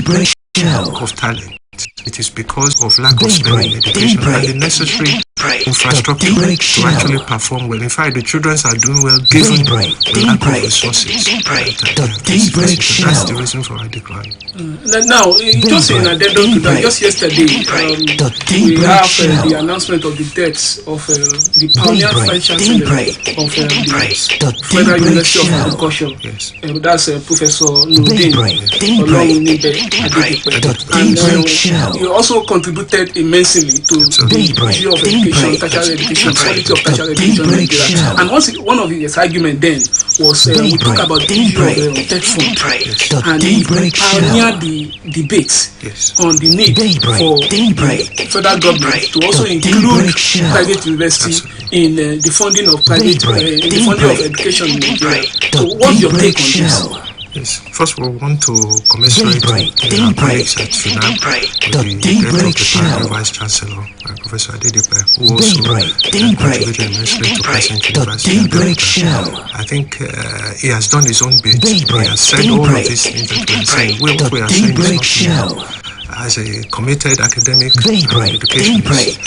because of talent. It is because of lack of spending education and the necessary infrastructure to actually perform well. In fact, the children are doing well given the lack of resources. That's the reason for our decline. Now, just in addendum to that, just yesterday, we have the announcement of the deaths of the pioneer Vice Chancellor of the Federal University of Agriculture. Yes. That's Professor Nurdin Olorunnibe Adedepe. And he also contributed immensely to the issue of education, tertiary education, quality of tertiary education in Nigeria. And one of his arguments then was we talk about the issue of tech fund, and he pioneered the debate on the need for the federal government to also include private university in the funding of private in the funding of education in Nigeria. So what's your take on this? Yes. First of all, we want to commiserate our colleagues at FINAB with the death of the pioneer Vice Chancellor, Professor Adedepe, who also contributed immensely to present university. I think he has done his own bit. He has said all of these things that we are saying. What we are saying is not new. As a committed academic educationist,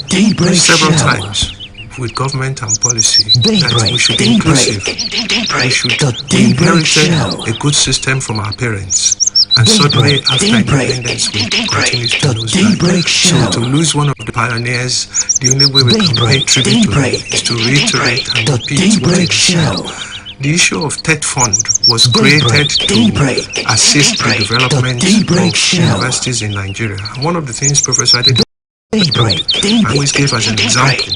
he several times with government and policy that we should be inclusive. We inherited a good system from our parents, and suddenly after independence we continue to lose that. So to lose one of the pioneers, the only way we can pay tribute to him is to reiterate and repeat what he said. The issue of TED Fund was created to assist the development of universities in Nigeria. And one of the things Professor Adedepe I always gave as an example is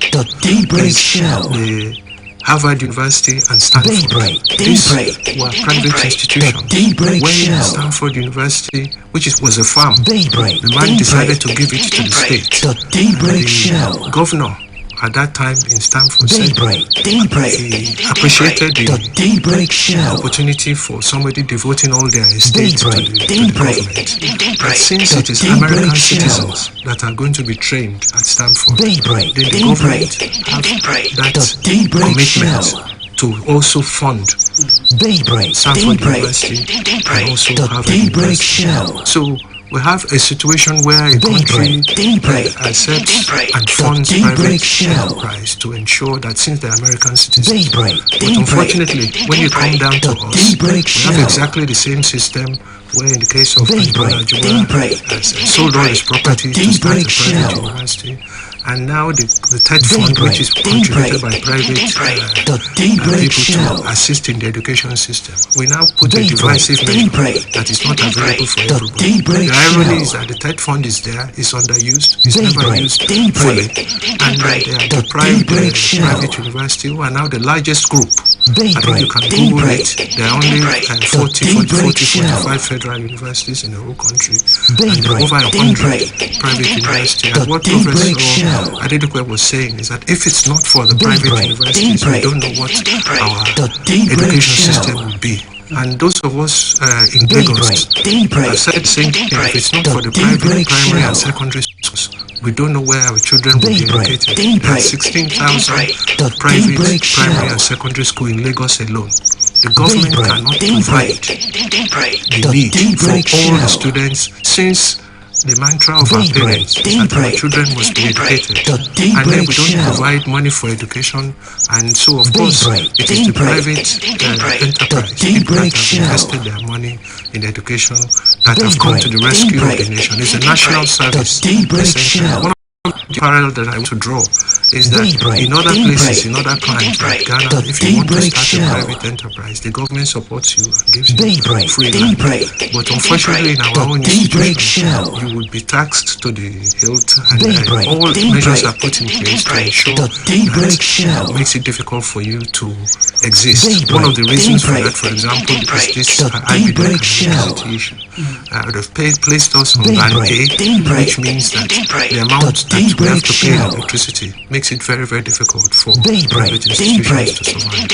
the Harvard University and Stanford. These were private institutions. When Stanford University, which was a farm, the man decided to give it to the state. The governor at that time in Stanford said he appreciated the opportunity for somebody devoting all their estate to the government. But since it is American citizens that are going to be trained at Stanford, then the government have that commitment to also fund Stanford University and also Harvard University. So we have a situation where a country accepts and funds private enterprise to ensure that since they're American citizens. But unfortunately, when you come down to us, we have exactly the same system where in the case of Ajibwa sold all his property to start a private university. And now the TED Fund, which is contributed by private people to assist in the education system, we now put a divisive measure that is not available for everybody. The irony is that the TED Fund is there, it's underused, it's never used fully, and they are deprived private university, who are now the largest group. I think you can Google it. There are only 45 federal universities in the whole country, and there are over 100 private universities. And what Professor Adedepe was saying is that if it's not for the private universities, we don't know what our education system will be. And those of us in Lagos have said the same thing. If it's not for the private primary and secondary schools, we don't know where our children will be educated. There are 16,000 private primary and secondary schools in Lagos alone. The government cannot provide the need for all the students, since the mantra of our parents is that our children must be educated, and then we don't provide money for education, and so of course it is the private enterprise, people that have invested their money in education, that have come to the rescue of the nation. It's a national service, essentially. One of the parallel that I want to draw is that in other places, in other climes like Ghana, if you want to start a private enterprise, the government supports you and gives you free land. But unfortunately, in our own institution, you would be taxed to the hilt, and all measures are put in place to ensure that makes it difficult for you to exist. One of the reasons for that, for example, is this IBDEC university issue. They've placed us on band A, which means that the amount that we have to pay in electricity makes it very, very difficult for private institutions to survive.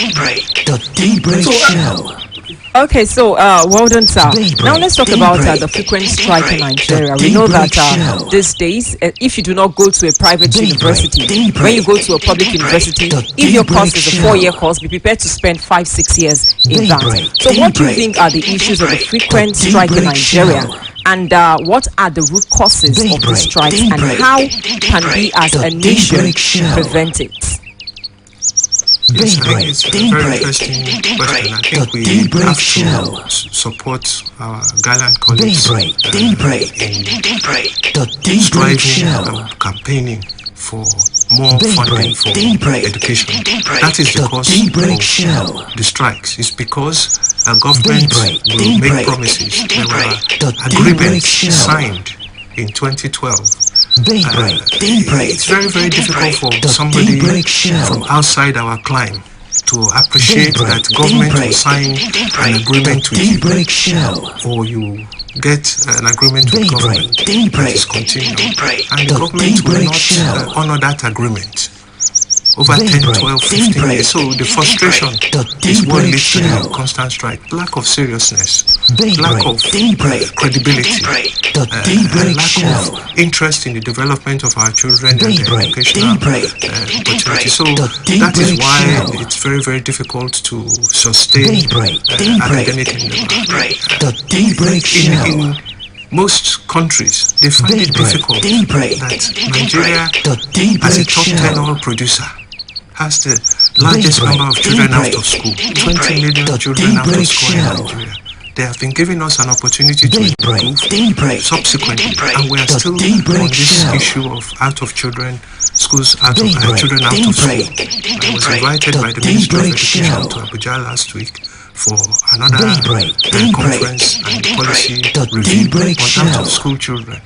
Okay, so well done, sir. Now let's talk about the frequent strike in Nigeria. We know that these days, if you do not go to a private university, when you go to a public university, if your course is a 4-year course, be prepared to spend 5-6 years in that. So what do you think are the issues of the frequent strike in Nigeria? And what are the root causes of the strikes, and how can we as a nation prevent it? Yes, I think it's a very interesting question. I think we have to support our gallant colleagues in striving and campaigning for more funding for education. That is the cause of the strikes. It's because our government will make promises. There were agreements signed in 2012. It's very, very difficult for somebody from outside our climb to appreciate that government will sign an agreement with you, or you get an agreement with government that is continued, and the government will not honor that agreement over 10, 12, 15 years. So the frustration is what leads to the constant strike. Lack of seriousness, lack of credibility, and lack of interest in the development of our children and their educational opportunities. So that is why it's very, very difficult to sustain academic endeavor. In most countries, they find it difficult that Nigeria, as a top 10 oil producer, has the largest number of children out of school. 20 million children out of school in Nigeria. They have been giving us an opportunity to improve subsequently, and we are still on this issue of schools out of children out of school. I was invited by the Minister of Education to Abuja last week for another conference and policy review on out of school children.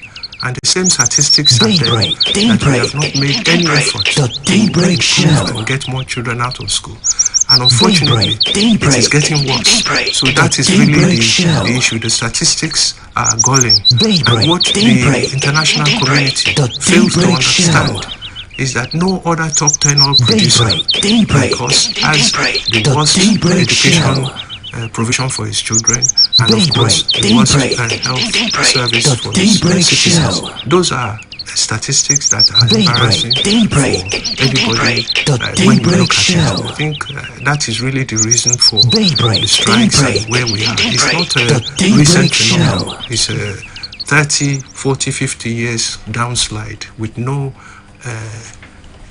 And the same statistics are there that we have not made any effort to improve and get more children out of school. And unfortunately, it is getting worse. So that is really the issue. The statistics are galling. And what the international community fails to understand is that no other top 10 oil producer, because as the worst education provision for his children, and of course the worst health service for his citizens. Those are statistics that are embarrassing for everybody when you look at it. I think that is really the reason for the strikes and where we are. It's not a recent phenomenon. It's a 30, 40, 50 years downslide with no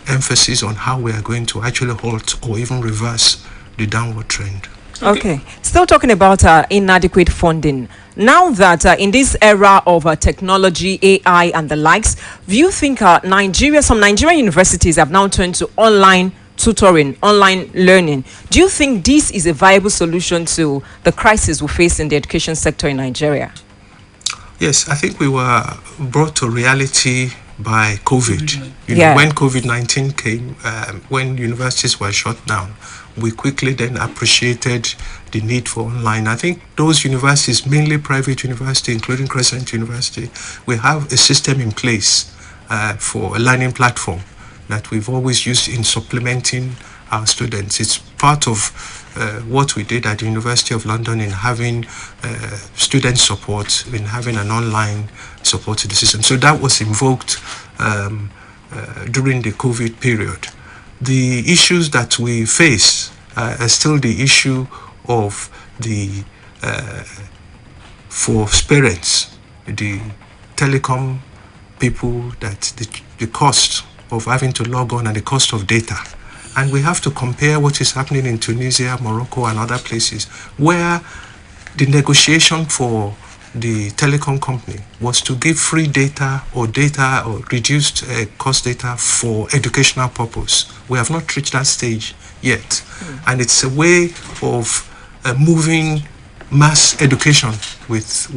emphasis on how we are going to actually halt or even reverse the downward trend. Okay, still talking about inadequate funding. Now that in this era of technology, AI and the likes, do you think some Nigerian universities have now turned to online tutoring, online learning? Do you think this is a viable solution to the crisis we face in the education sector in Nigeria? Yes, I think we were brought to reality by COVID. You know, when COVID-19 came, when universities were shut down, we quickly then appreciated the need for online. I think those universities, mainly private universities, including Crescent University, we have a system in place for a learning platform that we've always used in supplementing our students. It's part of what we did at the University of London in having student support, in having an online support to the system. So that was invoked during the COVID period. The issues that we face are still the issue of the for parents, the telecom people, that the cost of having to log on and the cost of data. And we have to compare what is happening in Tunisia, Morocco, and other places where the negotiation for the telecom company was to give free data or reduced cost data for educational purpose. We have not reached that stage yet. And it's a way of moving mass education with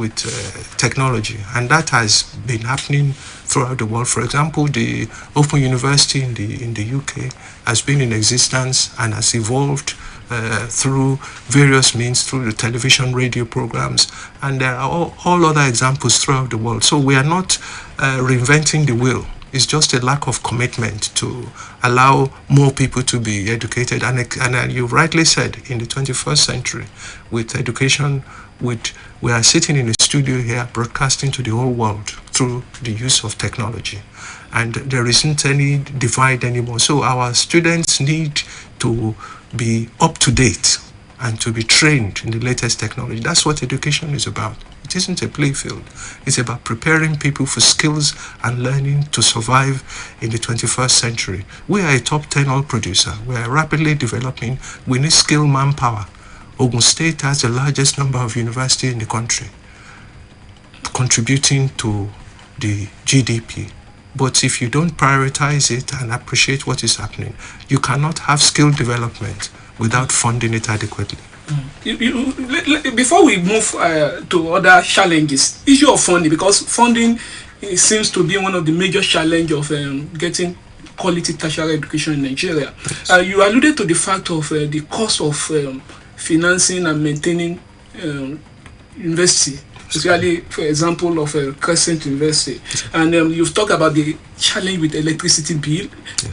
technology. And that has been happening throughout the world. For example, the Open University in the UK has been in existence and has evolved through various means, through the television, radio programs, and there are all other examples throughout the world. So we are not reinventing the wheel. It's just a lack of commitment to allow more people to be educated. And you rightly said, in the 21st century, with education, we are sitting in a studio here broadcasting to the whole world through the use of technology. And there isn't any divide anymore. So our students need to be up to date and to be trained in the latest technology. That's what education is about. It isn't a playfield. It's about preparing people for skills and learning to survive in the 21st century. We are a top 10 oil producer. We are rapidly developing. We need skilled manpower. Ogun State has the largest number of universities in the country, contributing to the GDP. But if you don't prioritize it and appreciate what is happening, you cannot have skill development without funding it adequately. Before we move to other challenges, issue of funding, because funding seems to be one of the major challenges of getting quality tertiary education in Nigeria. You alluded to the fact of the cost of financing and maintaining university, especially, for example, of Crescent University. And you've talked about the challenge with electricity bill,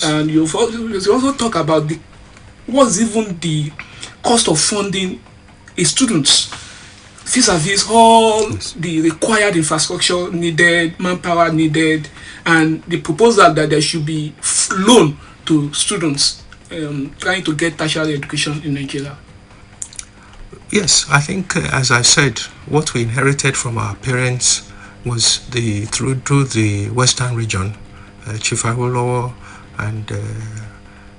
and you also talk about what's even the cost of funding a students vis-a-vis all the required infrastructure needed, manpower needed, and the proposal that there should be loan to students trying to get tertiary education in Nigeria. Yes, I think, as I said, what we inherited from our parents was through the Western region, Chief Awolowo and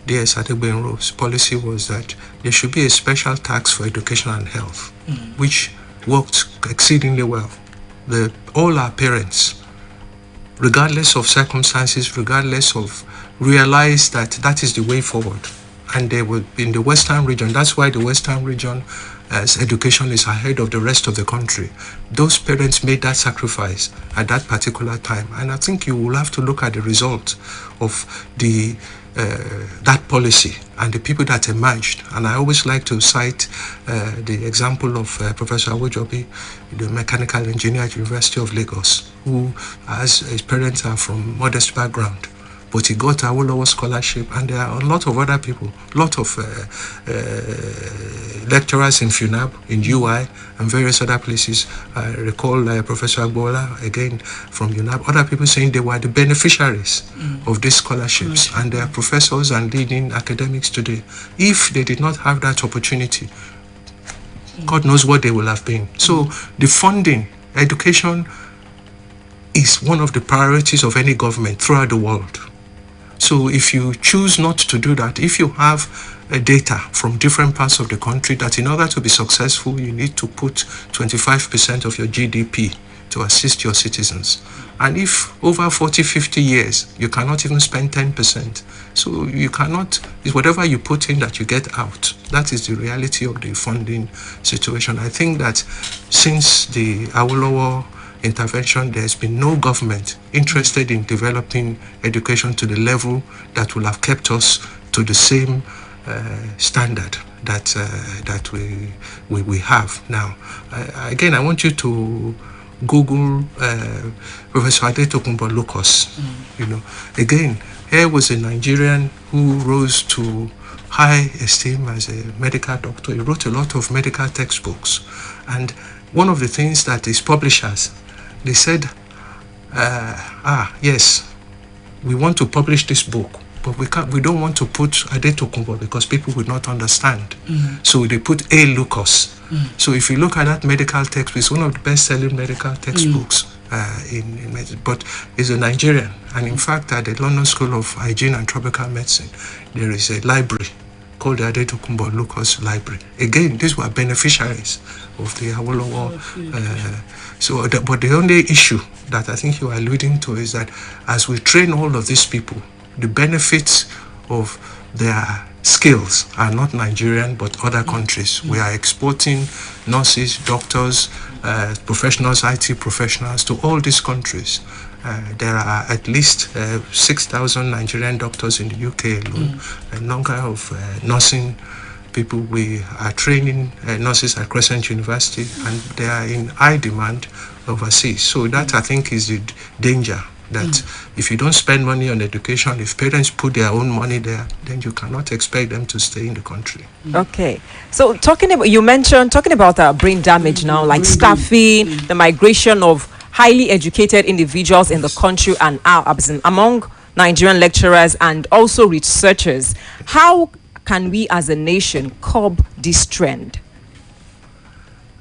DS Adegbenro's policy was that there should be a special tax for education and health, which worked exceedingly well. All our parents, regardless of circumstances, realized that is the way forward. And they were in the Western region. That's why the Western region as education is ahead of the rest of the country. Those parents made that sacrifice at that particular time. And I think you will have to look at the result of that policy and the people that emerged. And I always like to cite the example of Professor Awojobi, the mechanical engineer at University of Lagos, who, as his parents are from modest background, but he got a Awolowo scholarship, and there are a lot of other people, a lot of lecturers in FUNAB, in UI, and various other places. I recall Professor Agbola, again from UNAB, other people saying they were the beneficiaries of these scholarships, and they are professors and leading academics today. If they did not have that opportunity, God knows what they will have been. So the funding, education is one of the priorities of any government throughout the world. So if you choose not to do that, if you have data from different parts of the country that in order to be successful, you need to put 25% of your GDP to assist your citizens. And if over 40, 50 years, you cannot even spend 10%. So you cannot, it's whatever you put in that you get out. That is the reality of the funding situation. I think that since the Awolowo intervention, there's been no government interested in developing education to the level that will have kept us to the same standard that we have now. Again, I want you to Google Professor Adetokunbo Lucas. You know, again, here was a Nigerian who rose to high esteem as a medical doctor. He wrote a lot of medical textbooks, and one of the things that his publishers, they said, yes, we want to publish this book, but we don't want to put Adetokunbo because people would not understand. So they put A. Lucas. So if you look at that medical text, it's one of the best-selling medical textbooks in medicine, but it's a Nigerian. And in fact, at the London School of Hygiene and Tropical Medicine, there is a library called the Adetokunbo Lucas Library. Again, these were beneficiaries of the Awolowo. But the only issue that I think you are alluding to is that as we train all of these people, the benefits of their skills are not Nigerian but other countries. We are exporting nurses, doctors, professionals, IT professionals to all these countries. There are at least 6,000 Nigerian doctors in the UK alone. A number of nursing people. We are training nurses at Crescent University, and they are in high demand overseas. So that, I think, is the danger that if you don't spend money on education, if parents put their own money there, then you cannot expect them to stay in the country. Okay, so talking about brain damage now, like staffing, the migration of highly educated individuals in the country and among Nigerian lecturers and also researchers. How can we as a nation curb this trend?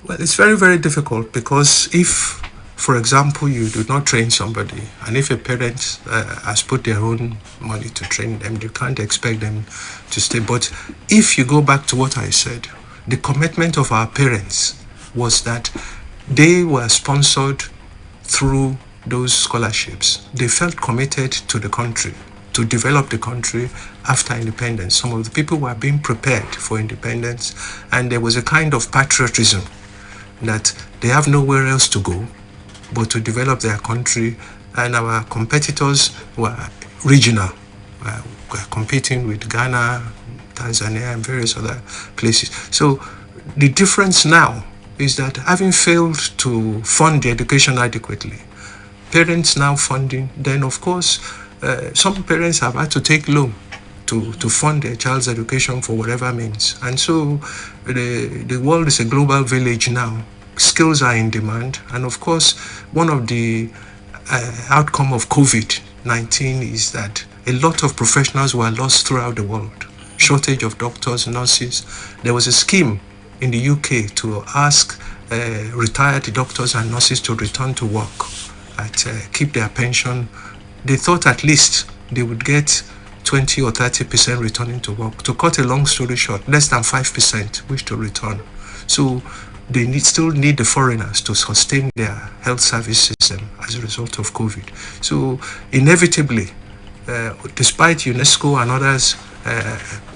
Well, it's very, very difficult, because if, for example, you do not train somebody, and if a parent has put their own money to train them, you can't expect them to stay. But if you go back to what I said, the commitment of our parents was that they were sponsored through those scholarships. They felt committed to the country, to develop the country after independence. Some of the people were being prepared for independence, and there was a kind of patriotism that they have nowhere else to go but to develop their country. And our competitors were regional, were competing with Ghana, Tanzania, and various other places. So the difference now is that, having failed to fund the education adequately, parents now funding, then of course some parents have had to take loan to fund their child's education for whatever means. And so the world is a global village now. Skills are in demand, and of course one of the outcome of COVID-19 is that a lot of professionals were lost throughout the world. Shortage of doctors, nurses. There was a scheme in the UK to ask retired doctors and nurses to return to work, keep their pension. They thought at least they would get 20 or 30% returning to work. To cut a long story short, less than 5% wish to return. So they still need the foreigners to sustain their health service system as a result of COVID. So inevitably, despite UNESCO and others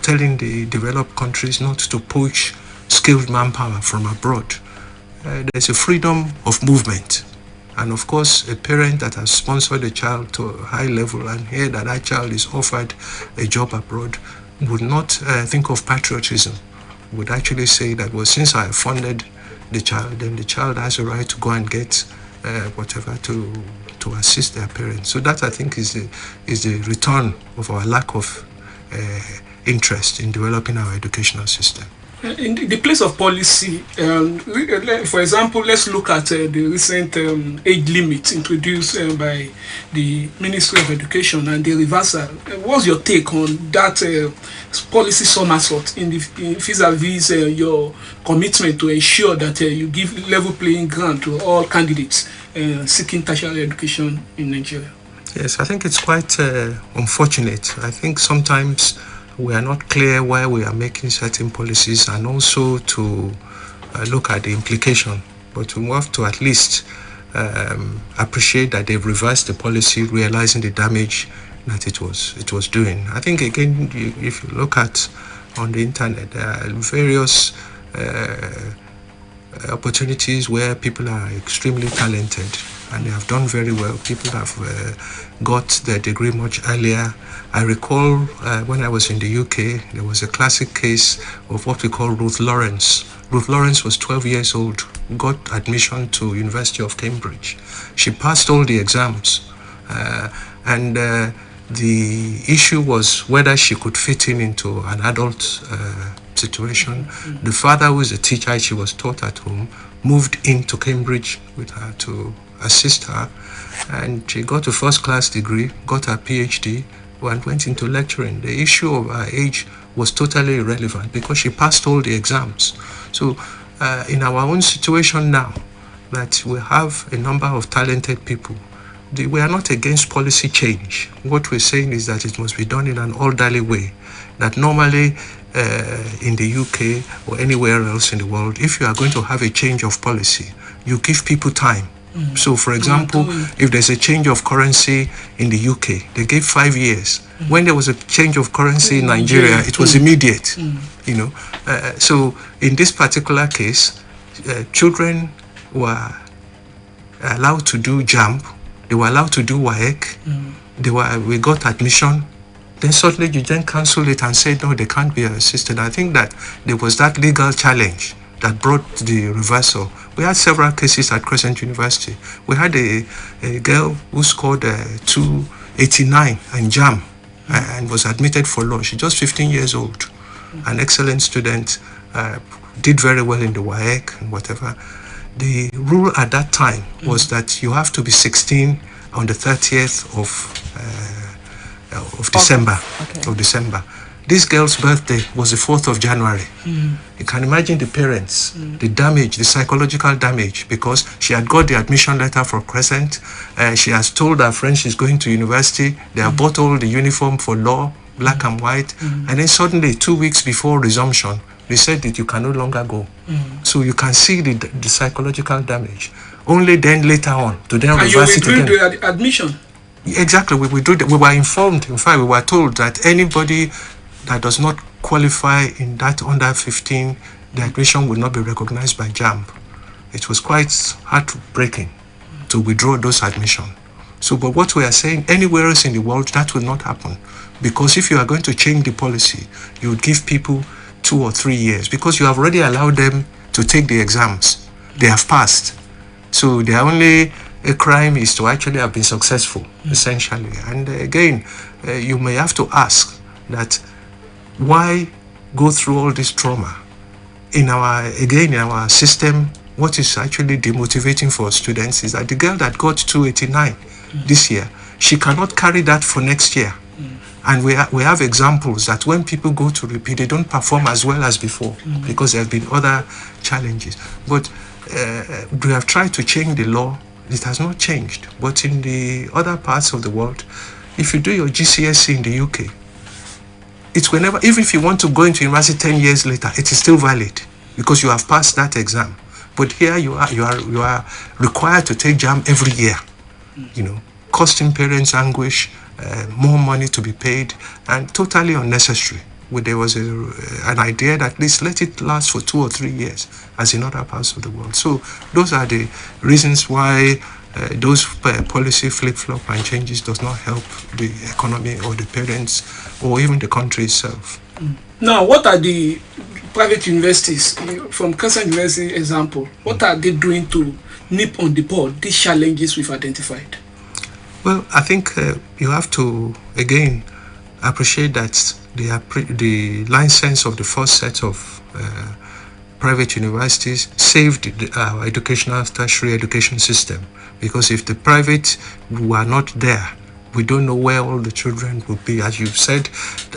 telling the developed countries not to poach skilled manpower from abroad, there's a freedom of movement. And of course, a parent that has sponsored a child to a high level and hear that that child is offered a job abroad would not think of patriotism, would actually say that, well, since I have funded the child, then the child has a right to go and get whatever to assist their parents. So that, I think, is the return of our lack of interest in developing our educational system. In the place of policy, for example, let's look at the recent age limit introduced by the Ministry of Education and the reversal. What's your take on that policy somersault in vis-a-vis your commitment to ensure that you give level playing ground to all candidates seeking tertiary education in Nigeria? Yes, I think it's quite unfortunate. I think sometimes we are not clear why we are making certain policies, and also to look at the implication. But we have to at least appreciate that they've reversed the policy, realizing the damage that it was doing. I think, again, if you look at on the internet, there are various opportunities where people are extremely talented and they have done very well. People have got their degree much earlier. I recall when I was in the UK, there was a classic case of what we call Ruth Lawrence. Ruth Lawrence was 12 years old, got admission to University of Cambridge. She passed all the exams, and the issue was whether she could fit into an adult situation. The father, who is a teacher, she was taught at home, moved into Cambridge with her to assist her, and she got a first-class degree, got her PhD, and went into lecturing. The issue of her age was totally irrelevant because she passed all the exams. So in our own situation now, that we have a number of talented people, we are not against policy change. What we're saying is that it must be done in an orderly way, that normally in the UK or anywhere else in the world, if you are going to have a change of policy, you give people time. So, for example, if there's a change of currency in the UK, they gave 5 years. When there was a change of currency in Nigeria, it was immediate. You know, so in this particular case, children were allowed to do JAMB, they were allowed to do WAEC, we got admission. Then suddenly you then cancel it and say no, they can't be assisted. I think that there was that legal challenge that brought the reversal. We had several cases at Crescent University. We had a girl who scored 289 in JAM and was admitted for law. She's just 15 years old, an excellent student, did very well in the WAEC and whatever. The rule at that time was that you have to be 16 on the 30th of December. Okay. Of December. This girl's birthday was the 4th of January. You can imagine the parents, the damage, the psychological damage, because she had got the admission letter for Crescent. She has told her friends she's going to university. They have bought all the uniform for law, black and white. And then suddenly, 2 weeks before resumption, they said that you can no longer go. So you can see the psychological damage. Only then later on, to then reverse it again. And you withdrew the admission? Exactly, we were informed. In fact, we were told that anybody that does not qualify in that under 15, the admission will not be recognized by JAMB. It was quite heartbreaking to withdraw those admissions. So, but what we are saying, anywhere else in the world, that will not happen. Because if you are going to change the policy, you would give people 2 or 3 years, because you have already allowed them to take the exams. They have passed. So their only crime is to actually have been successful, essentially. And again, you may have to ask that why go through all this trauma? In our system, what is actually demotivating for students is that the girl that got 289 this year, she cannot carry that for next year. And we have examples that when people go to repeat, they don't perform as well as before because there have been other challenges. But we have tried to change the law. It has not changed. But in the other parts of the world, if you do your GCSE in the UK, it's whenever, even if you want to go into university 10 years later, it is still valid because you have passed that exam. But here you are required to take JAM every year, costing parents anguish, more money to be paid, and totally unnecessary. There was an idea that at least let it last for 2 or 3 years, as in other parts of the world. So those are the reasons why those policy flip-flop and changes does not help the economy or the parents or even the country itself. Now, what are the private universities, from Crescent University example, what are they doing to nip on the bud these challenges we've identified? Well, I think you have to, again, appreciate that the license of the first set of private universities saved our educational tertiary education system, because if the private were not there, we don't know where all the children would be. As you've said,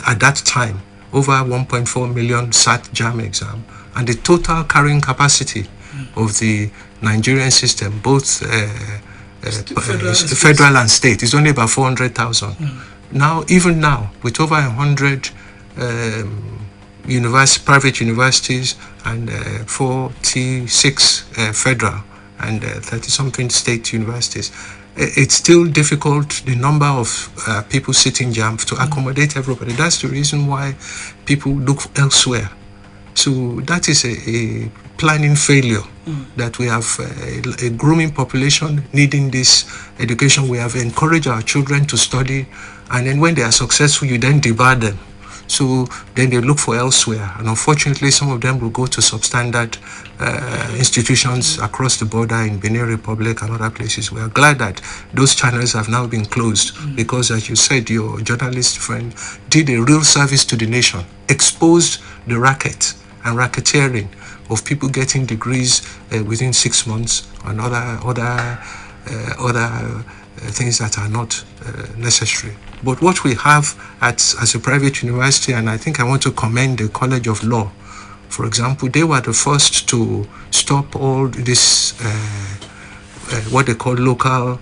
at that time, over 1.4 million sat JAM exam, and the total carrying capacity of the Nigerian system, both federal and state, is only about 400,000. Now, even now, with over 100 private universities and 46 federal and 30-something state universities, it's still difficult, the number of people sitting JAM, to accommodate everybody. That's the reason why people look elsewhere. So that is a planning failure, that we have a grooming population needing this education. We have encouraged our children to study, and then when they are successful, you then debar them. So then they look for elsewhere, and unfortunately some of them will go to substandard institutions across the border in Benin Republic and other places. We are glad that those channels have now been closed, because as you said, your journalist friend did a real service to the nation, exposed the racket and racketeering of people getting degrees within 6 months and other things that are not necessary. But what we have as a private university, and I think I want to commend the College of Law, for example, they were the first to stop all this, what they call local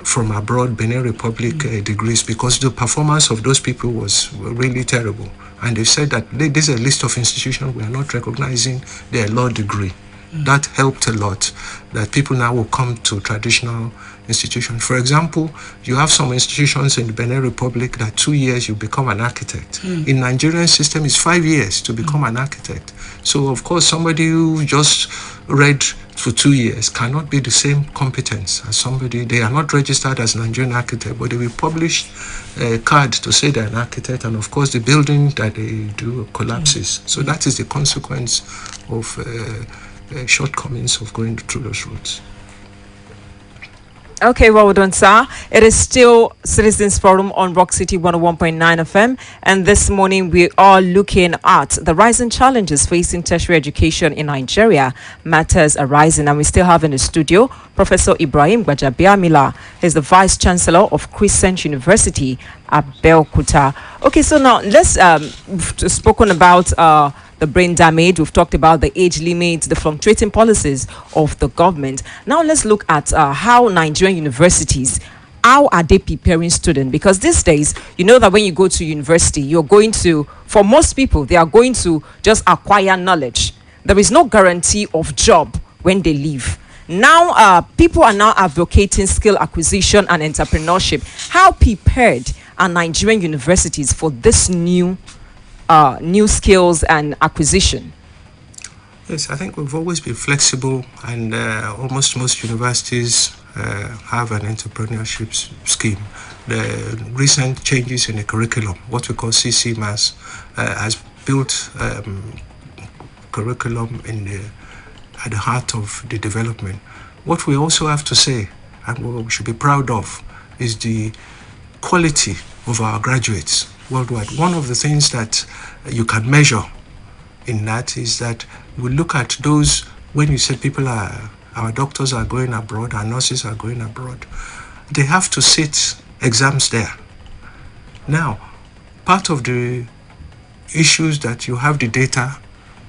from abroad Benin Republic degrees, because the performance of those people was really terrible. And they said that there's a list of institutions we are not recognizing their law degree. That helped a lot, that people now will come to traditional institutions. For example, you have some institutions in the Benin Republic that 2 years you become an architect. In Nigerian system, it's 5 years to become an architect. So of course, somebody who just read for 2 years cannot be the same competence as somebody. They are not registered as Nigerian architect, but they will publish a card to say they're an architect, and of course the building that they do collapses. So that is the consequence of shortcomings of going through those routes. Okay, well done, sir. It is still Citizens Forum on Rock City 101.9 FM, and this morning we are looking at the rising challenges facing tertiary education in Nigeria, matters arising, and we still have in the studio Professor Ibrahim Gbajabiamila. He's the Vice Chancellor of Crescent University, Abeokuta. Okay, so now let's we've spoken about the brain damage. We've talked about the age limits, the fluctuating policies of the government. Now let's look at how Nigerian universities, how are they preparing students? Because these days, you know that when you go to university, you're going to, for most people, they are going to just acquire knowledge. There is no guarantee of job when they leave. Now, people are now advocating skill acquisition and entrepreneurship. How prepared are Nigerian universities for this new skills and acquisition? Yes, I think we've always been flexible, and almost most universities have an entrepreneurship scheme. The recent changes in the curriculum, what we call CCMAS, has built curriculum at the heart of the development. What we also have to say, and what we should be proud of, is the quality of our graduates worldwide. One of the things that you can measure in that is that we look at those, when you say our doctors are going abroad, our nurses are going abroad, they have to sit exams there. Now, part of the issues that you have the data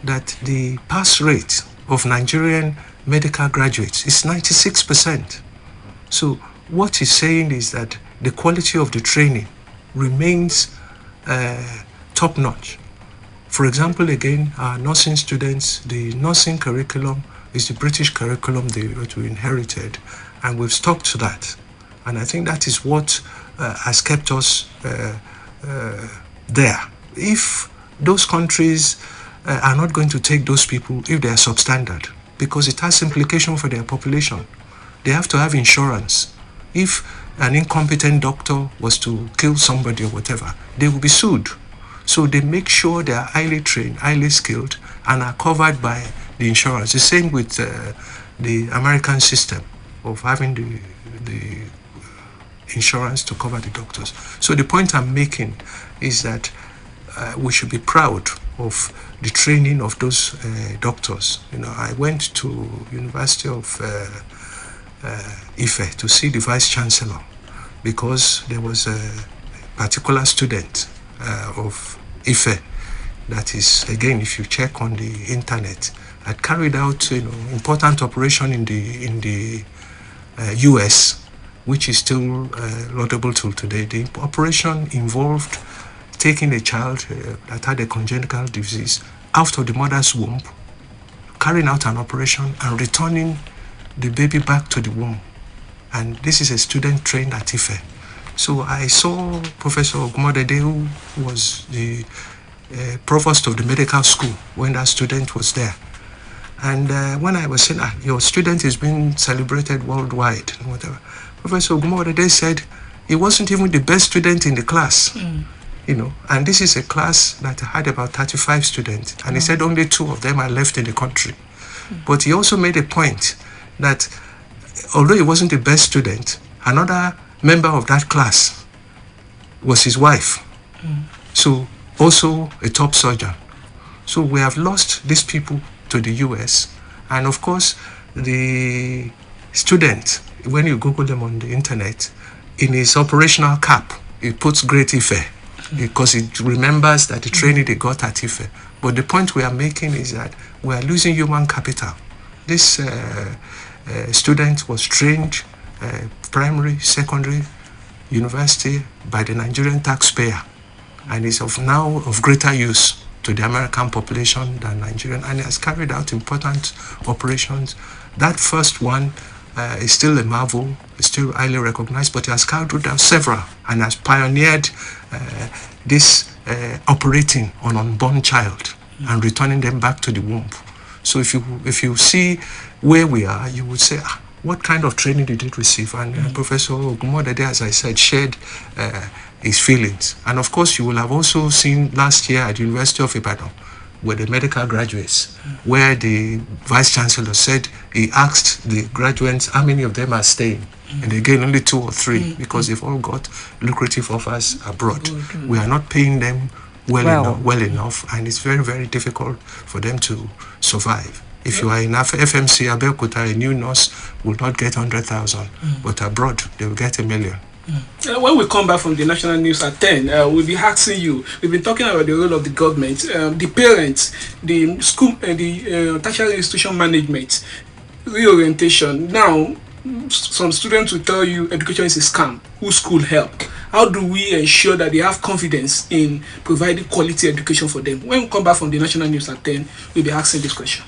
that the pass rate of Nigerian medical graduates is 96%. So what he's saying is that the quality of the training remains top-notch. For example, again, our nursing students, the nursing curriculum is the British curriculum that we inherited, and we've stuck to that. And I think that is what has kept us there. If those countries are not going to take those people if they are substandard, because it has implication for their population. They have to have insurance. If an incompetent doctor was to kill somebody or whatever, they will be sued. So they make sure they are highly trained, highly skilled, and are covered by the insurance. The same with the American system of having the insurance to cover the doctors. So the point I'm making is that we should be proud of the training of those doctors. You know, I went to University of Ife to see the Vice Chancellor because there was a particular student of Ife that is, again, if you check on the internet, had carried out important operation in the US, which is still laudable till today. The operation involved taking a child that had a congenital disease out of the mother's womb, carrying out an operation and returning the baby back to the womb. And this is a student trained at Ife. So I saw Professor Ogumodede, who was the provost of the medical school when that student was there. And when I was saying, your student is being celebrated worldwide, and whatever, Professor Ogumodede said he wasn't even the best student in the class. You know, and this is a class that had about 35 students, and he said only 2 of them are left in the country. But he also made a point that although he wasn't the best student, another member of that class was his wife. So also a top surgeon. So we have lost these people to the US. And of course, the student, when you Google them on the internet, in his operational cap, he puts Great Ife, because it remembers that the training they got at Ife. But the point we are making is that we are losing human capital. This student was trained primary, secondary, university by the Nigerian taxpayer, and is now of greater use to the American population than Nigerian, and has carried out important operations. That first one is still a marvel, is still highly recognized, but he has carried out several and has pioneered this operating on unborn child and returning them back to the womb. So if you see where we are, you would say, what kind of training did it receive? And Professor Ogumodede, as I said, shared his feelings. And of course, you will have also seen last year at the University of Ibadan, with the medical graduates, where the Vice Chancellor said he asked the graduates how many of them are staying. And again, only 2 or 3, because they've all got lucrative offers abroad. We are not paying them well enough, and it's very, very difficult for them to survive. If you are in FMC Abeokuta, a new nurse will not get 100,000, but abroad they will get 1 million. When we come back from the national news at 10, we'll be asking you. We've been talking about the role of the government, the parents, the school, the tertiary institution management, reorientation. Now, some students will tell you education is a scam. Who school help? How do we ensure that they have confidence in providing quality education for them? When we come back from the national news at 10, we'll be asking this question.